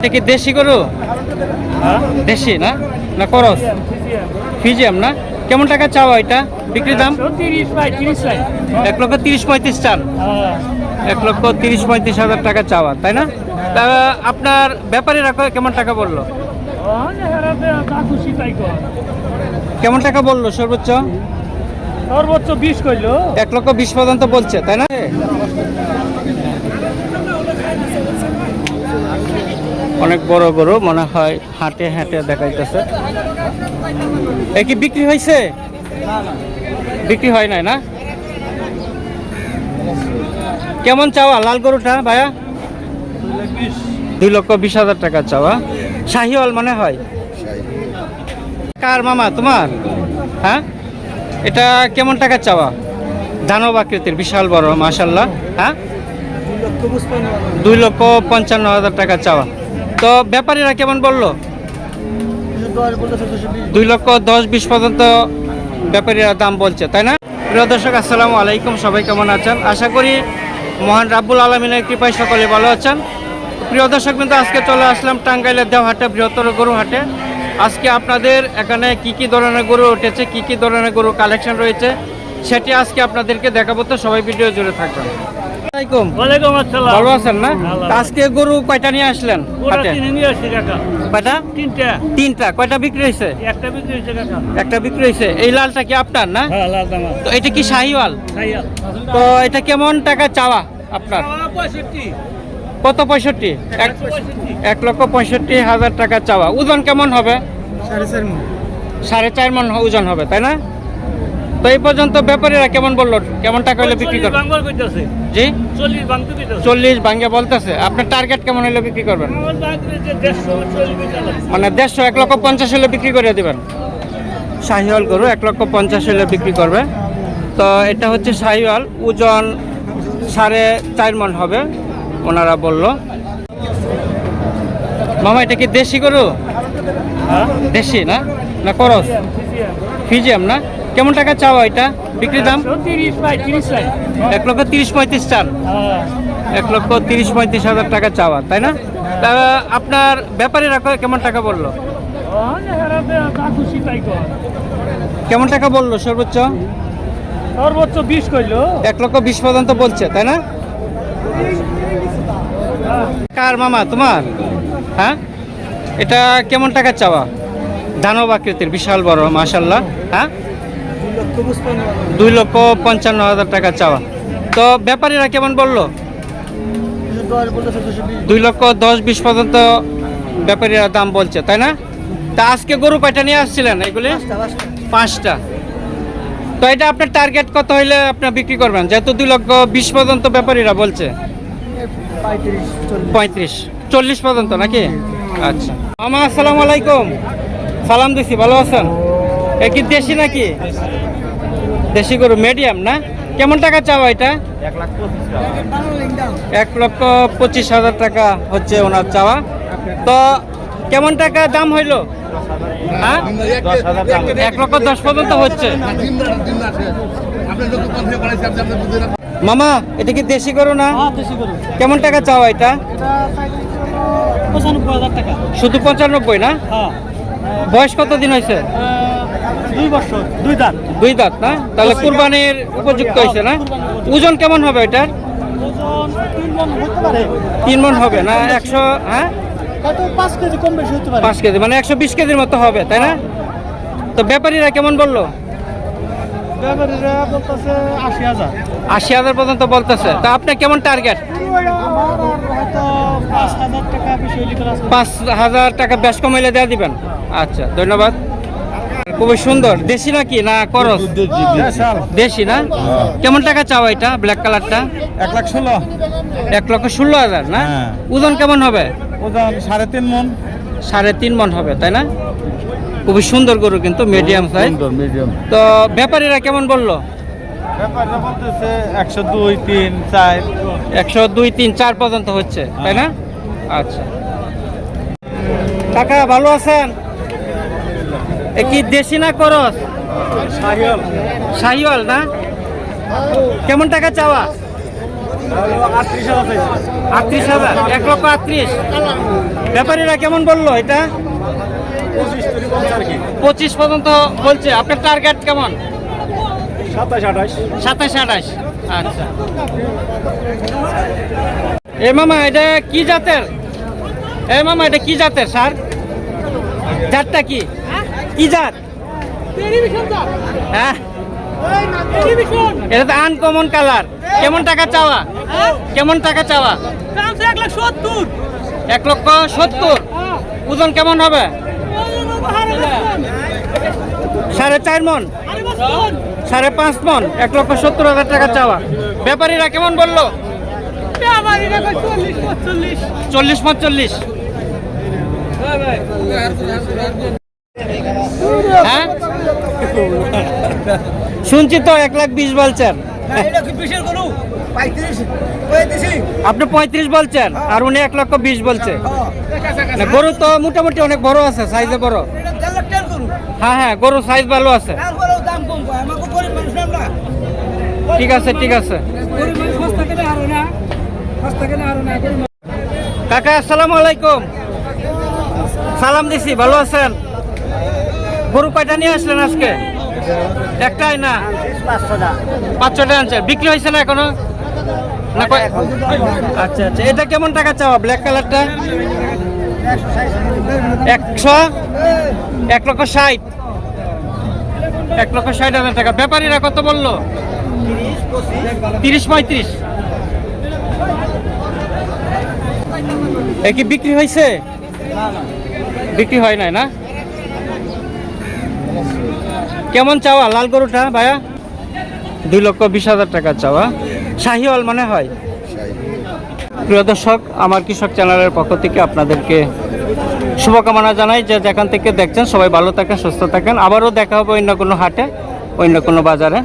এটা কি দেশি গরু? দেশি না না করস? ফিজিয়াম না? কেমন টাকা চাওয়া এটা বিক্রি দাম? 1,30,35,000 চান। 1,30,35,000 টাকা চাওয়া, তাই না? তা আপনার ব্যাপারীরা কেমন টাকা বললো? কেমন টাকা বললো সর্বোচ্চ? সর্বোচ্চ 20 কইলো। 1,20,000 পর্যন্ত বলছে, তাই না? অনেক বড় গরু মনে হয়, হাঁটে হাঁটে দেখাইতেছে। এ কি বিক্রি হয়েছে? বিক্রি হয় নাই না? কেমন চাওয়া লাল গরুটা ভাইয়া? 2,20,000 টাকা চাওয়া। শাহিওয়াল মনে হয়। কার মামা তোমার? হ্যাঁ, এটা কেমন টাকা চাওয়া? দানব আকৃতির, বিশাল বড় মাশাল্লাহ। হ্যাঁ, 2,55,000 টাকা চাওয়া। তো ব্যাপারীরা কেমন বললো? 2,10,20 পর্যন্ত ব্যাপারীরা দাম বলছে, তাই না? প্রিয় দর্শক, আসসালামু আলাইকুম। সবাই কেমন আছেন? আশা করি মহান রাব্বুল আলামিনের কৃপায় সকলে ভালো আছেন। প্রিয় দর্শক, কিন্তু আজকে চলে আসলাম টাঙ্গাইলের দেওহাটে, বৃহত্তর গরু হাটে। আজকে আপনাদের এখানে কি কি ধরনের গরু উঠেছে, কি কি ধরনের গরু কালেকশন রয়েছে, সেটি আজকে আপনাদেরকে দেখাবো। তো সবাই ভিডিও জুড়ে থাকবেন। ওয়ালাইকুম আসসালাম। ভালো আছেন না? আজকে গরু কয়টা নিয়ে আসলেন হাটে? কয়টা? তিনটা। কয়টা বিক্রি হয়েছে? একটা বিক্রি হয়েছে। এই লালটা কি আপনার না? তো এটা কি শাহিওয়াল? তো এটা কেমন টাকা চাওয়া আপনার? কত? 65? 1,65,000 টাকা চাওয়া। ওজন কেমন হবে? 4.5 মণ ওজন হবে, তাই না? তো এই পর্যন্ত ব্যাপারীরা কেমন বললো, কেমন টাকা হলে বিক্রি করবেন? জি, 40 ভাঙ্গে বলতেছে। আপনার টার্গেট কেমন হলে বিক্রি করবেন? মানে 150, 1,50,000 হলে বিক্রি করে দিবেন। শাহিওয়াল গরু 1,50,000 হলে বিক্রি করবে। তো এটা হচ্ছে শাহিওয়াল, ওজন 4.5 মণ হবে ওনারা বলল। মামা, এটা কি দেশি গরু? দেশি না না করস? ফিজিয়াম না? কেমন টাকা চাওয়া এটা বিক্রি দাম? 1,30,35,000 চান। 1,30,35,000 টাকা চাওয়া, তাই না? তা আপনার ব্যাপারীরা কেমন টাকা বললো? কেমন টাকা বললো সর্বোচ্চ? সর্বোচ্চ 20 কইলো। 1,20,000 পর্যন্ত বলছে, তাই না? কার মামা তোমার? হ্যাঁ, এটা কেমন টাকা চাওয়া? দানব আকৃতির, বিশাল বড় মাশাল্লাহ। হ্যাঁ, 2,55,000 টাকা চাওয়া। তো ব্যাপারীরা কেমন বললো? 2,10,20 পর্যন্ত ব্যাপারীরা দাম বলছে, তাই না? তা আজকে গরু কয়টা নিয়ে আসছিলেন এগুলি? 5টা। তো এটা আপনার টার্গেট কত হইলে আপনার বিক্রি করবেন, যেহেতু 2,20,000 পর্যন্ত ব্যাপারীরা বলছে? 35, 40 পর্যন্ত নাকি? আচ্ছা মামা, আসসালামু আলাইকুম। সালাম দিছি, ভালো আছেন? এ কি দেশি নাকি? দেশি গরু, মিডিয়াম না? কেমন টাকা চাওয়া এটা? 1,25,000 টাকা হচ্ছে ওনার চাওয়া। তো কেমন টাকা দাম হইলো? হ্যাঁ, 1,10,000 পর্যন্ত হচ্ছে। মামা, এটা কি দেশি গরু না? কেমন টাকা চাওয়া এটা? 95,000 টাকা। শুধু 95 না? বয়স কত দিন হয়েছে? 2 বছর, 2 দাঁত। 2 দাঁত না? তাহলে কুরবানির উপযুক্ত হয়েছে না? ওজন কেমন হবে এটার? ওজন 3 মণ হতে পারে। 3 মণ হবে না? 100? হ্যাঁ, হয়তো 5 কেজি কম বেশি হতে পারে। 5 কেজি মানে 120 কেজির মতো হবে, তাই না? তো ব্যাপারীরা কেমন বললো? ব্যাপারীরা বলতেছে 80,000। 80,000 পর্যন্ত বলতেছে। তা আপনি কেমন টার্গেট? আমার হয়তো 5,000 টাকা বেশি হইলে ক্লাস। 5,000 টাকা বেশ কমাইলে দেওয়া দিবেন। আচ্ছা, ধন্যবাদ। খুবই সুন্দর। দেশি নাকি না করস? দেশি না? কেমন টাকা চাওয়া এটা ব্ল্যাক কালারটা? 1,16,000। 1,16,000 না? ওজন কেমন হবে? ওজন 3.5 মণ। 3.5 মণ হবে, তাই না? খুবই সুন্দর গরু, কিন্তু মিডিয়াম সাইজ। তো ব্যাপারীরা কেমন বললো? ব্যাপারীরা বলতেছে 102, 3, 4। 102, 3, 4 পর্যন্ত হচ্ছে, তাই না? আচ্ছা কাকা, ভালো আছেন? এ কি দেশি না করস? শাহিওয়াল। শাহিওয়াল না? কেমন টাকা চাওয়া? 38,000, 1,38,000। ব্যাপারীরা কেমন বললো এটা? 25 পর্যন্ত বলছে। আপনার টার্গেট কেমন? 27-28। আচ্ছা। মামা এটা কি জাতের? মামা এটা কি জাতের স্যার? জাতটা কি? কি জাত? হ্যাঁ, এটা তো আনকমন কালার। কেমন টাকা চাওয়া? কেমন টাকা চাওয়া? 1,70,000। ওজন কেমন হবে? 4.5 মন, 5.5 মন। 1,70,000 টাকা চাওয়া। ব্যাপারীরা কেমন বললো? 40-45। হ্যাঁ, শুনছি তো 1,20,000 বলছেন। আপনি 35 বলছেন আর উনি 1,20,000 বলছে। না, গরু তো মোটামুটি অনেক বড় আছে, সাইজে বড়। হ্যাঁ হ্যাঁ, গরু সাইজ ভালো আছে। ঠিক আছে, ঠিক আছে। কাকা আসসালামু আলাইকুম। সালাম দিছি, ভালো আছেন? গরু কয়টা নিয়ে আসলেন আজকে? একটাই না, 500টা আনছে। বিক্রি হয়েছে না এখনো? না, আচ্ছা আচ্ছা। এটা কেমন টাকা চাওয়া ব্ল্যাক কালারটা? 1,60,000। 1,60,000 টাকা। ব্যাপারীরা কত বললো? 30-35। এ কি বিক্রি হয়েছে? বিক্রি হয় নাই না? কেমন চাওয়া লাল গরুটা ভাইয়া? 2,20,000 টাকা চাওয়া। শাহিওয়াল মনে হয়। প্রিয় দর্শক, আমার কৃষক চ্যানেলের পক্ষ থেকে আপনাদেরকে শুভকামনা জানাই। যে যেখান থেকে দেখছেন সবাই ভালো থাকেন, সুস্থ থাকেন। আবারও দেখা হবে অন্য কোনো হাটে, অন্য কোনো বাজারে।